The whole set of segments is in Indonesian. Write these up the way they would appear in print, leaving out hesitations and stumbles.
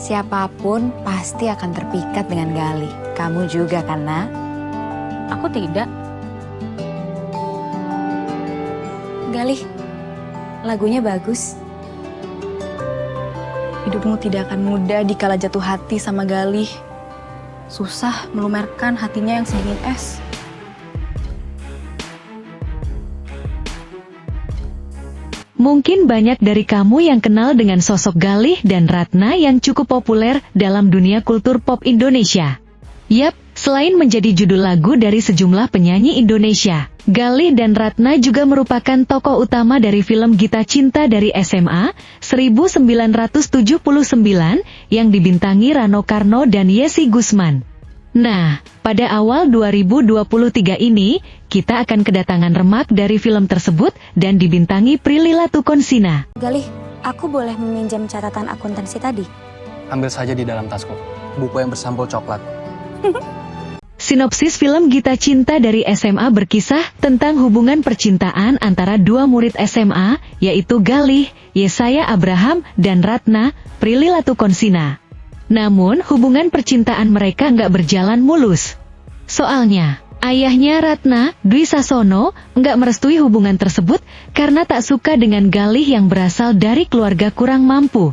Siapapun pasti akan terpikat dengan Galih. Kamu juga kan, Nak? Aku tidak. Galih, lagunya bagus. Hidupmu tidak akan mudah dikala jatuh hati sama Galih. Susah melumerkan hatinya yang sedingin es. Mungkin banyak dari kamu yang kenal dengan sosok Galih dan Ratna yang cukup populer dalam dunia kultur pop Indonesia. Yap, selain menjadi judul lagu dari sejumlah penyanyi Indonesia, Galih dan Ratna juga merupakan tokoh utama dari film Gita Cinta dari SMA 1979 yang dibintangi Rano Karno dan Yesi Gusman. Nah, pada awal 2023 ini, kita akan kedatangan remak dari film tersebut dan dibintangi Prilly Latuconsina. Galih, aku boleh meminjam catatan akuntansi tadi? Ambil saja di dalam tasku, buku yang bersampul coklat. Sinopsis film Gita Cinta dari SMA berkisah tentang hubungan percintaan antara dua murid SMA, yaitu Galih, Yesaya Abraham, dan Ratna, Prilly Latuconsina. Namun, hubungan percintaan mereka nggak berjalan mulus. Soalnya, ayahnya Ratna, Dwi Sasono, nggak merestui hubungan tersebut karena tak suka dengan Galih yang berasal dari keluarga kurang mampu.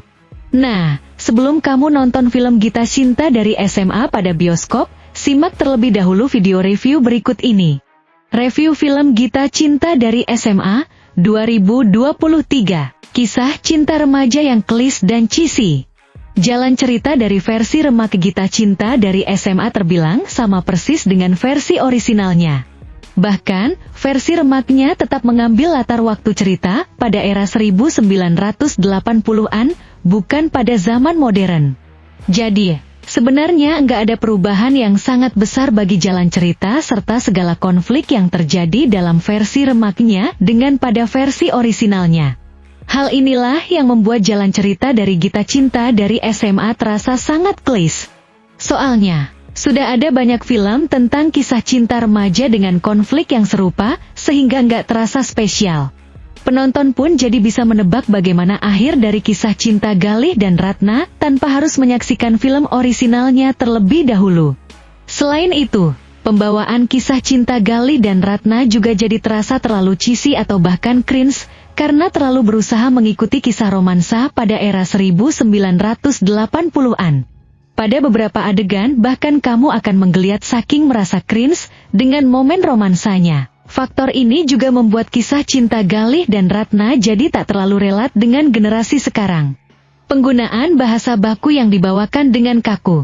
Nah, sebelum kamu nonton film Gita Cinta dari SMA pada bioskop, simak terlebih dahulu video review berikut ini. Review film Gita Cinta dari SMA 2023. Kisah cinta remaja yang klis dan cheesy. Jalan cerita dari versi remak Gita Cinta dari SMA terbilang sama persis dengan versi orisinalnya. Bahkan, versi remaknya tetap mengambil latar waktu cerita pada era 1980-an, bukan pada zaman modern. Jadi, sebenarnya nggak ada perubahan yang sangat besar bagi jalan cerita serta segala konflik yang terjadi dalam versi remaknya dengan pada versi orisinalnya. Hal inilah yang membuat jalan cerita dari Gita Cinta dari SMA terasa sangat klis. Soalnya, sudah ada banyak film tentang kisah cinta remaja dengan konflik yang serupa, sehingga nggak terasa spesial. Penonton pun jadi bisa menebak bagaimana akhir dari kisah cinta Galih dan Ratna tanpa harus menyaksikan film orisinalnya terlebih dahulu. Selain itu, pembawaan kisah cinta Galih dan Ratna juga jadi terasa terlalu cheesy atau bahkan cringe, karena terlalu berusaha mengikuti kisah romansa pada era 1980-an. Pada beberapa adegan bahkan kamu akan menggeliat saking merasa cringe dengan momen romansanya. Faktor ini juga membuat kisah cinta Galih dan Ratna jadi tak terlalu relat dengan generasi sekarang. Penggunaan bahasa baku yang dibawakan dengan kaku.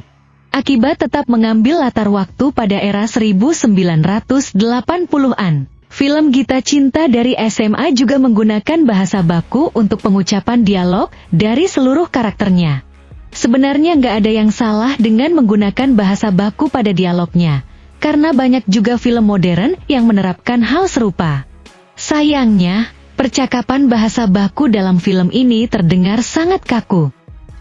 Akibat tetap mengambil latar waktu pada era 1980-an. Film Gita Cinta dari SMA juga menggunakan bahasa baku untuk pengucapan dialog dari seluruh karakternya. Sebenarnya nggak ada yang salah dengan menggunakan bahasa baku pada dialognya, karena banyak juga film modern yang menerapkan hal serupa. Sayangnya, percakapan bahasa baku dalam film ini terdengar sangat kaku.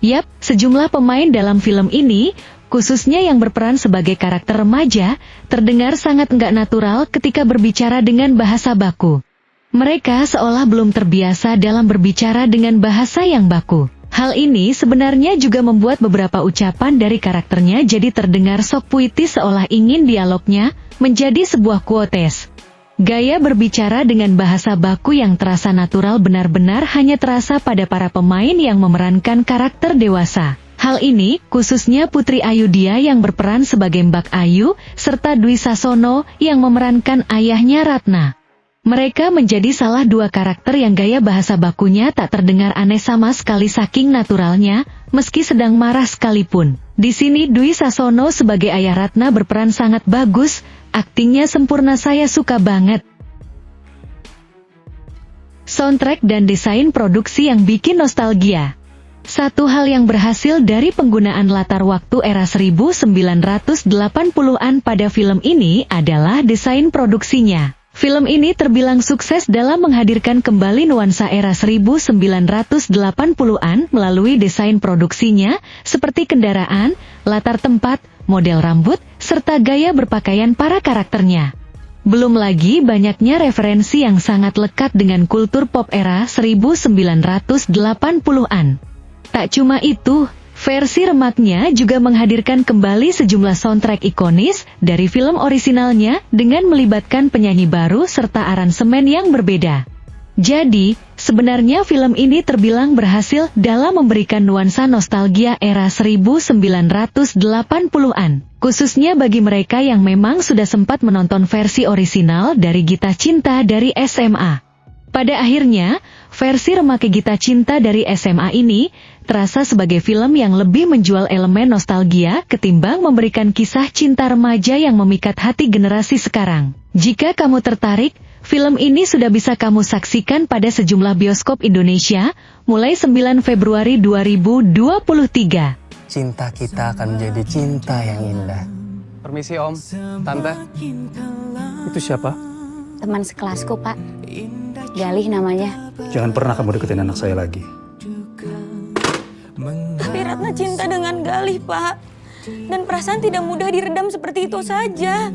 Yap, sejumlah pemain dalam film ini, khususnya yang berperan sebagai karakter remaja, terdengar sangat nggak natural ketika berbicara dengan bahasa baku. Mereka seolah belum terbiasa dalam berbicara dengan bahasa yang baku. Hal ini sebenarnya juga membuat beberapa ucapan dari karakternya jadi terdengar sok puitis seolah ingin dialognya menjadi sebuah quotes. Gaya berbicara dengan bahasa baku yang terasa natural benar-benar hanya terasa pada para pemain yang memerankan karakter dewasa. Hal ini, khususnya Putri Ayudhya yang berperan sebagai Mbak Ayu, serta Dwi Sasono yang memerankan ayahnya Ratna. Mereka menjadi salah dua karakter yang gaya bahasa bakunya tak terdengar aneh sama sekali saking naturalnya, meski sedang marah sekalipun. Di sini Dwi Sasono sebagai ayah Ratna berperan sangat bagus, aktingnya sempurna, saya suka banget. Soundtrack dan desain produksi yang bikin nostalgia. Satu hal yang berhasil dari penggunaan latar waktu era 1980-an pada film ini adalah desain produksinya. Film ini terbilang sukses dalam menghadirkan kembali nuansa era 1980-an melalui desain produksinya, seperti kendaraan, latar tempat, model rambut, serta gaya berpakaian para karakternya. Belum lagi banyaknya referensi yang sangat lekat dengan kultur pop era 1980-an. Tak cuma itu, Versi remaknya juga menghadirkan kembali sejumlah soundtrack ikonis dari film orisinalnya dengan melibatkan penyanyi baru serta aransemen yang berbeda. Jadi, sebenarnya film ini terbilang berhasil dalam memberikan nuansa nostalgia era 1980-an, khususnya bagi mereka yang memang sudah sempat menonton versi orisinal dari Gita Cinta dari SMA. Pada akhirnya, versi remake Gita Cinta dari SMA ini terasa sebagai film yang lebih menjual elemen nostalgia ketimbang memberikan kisah cinta remaja yang memikat hati generasi sekarang. Jika kamu tertarik, film ini sudah bisa kamu saksikan pada sejumlah bioskop Indonesia mulai 9 Februari 2023. Cinta kita akan menjadi cinta yang indah. Permisi Om, Tante. Itu siapa? Teman sekelasku, Pak. Galih namanya. Jangan pernah kamu deketin anak saya lagi. Tapi Ratna cinta dengan Galih, Pak. Dan perasaan tidak mudah diredam seperti itu saja.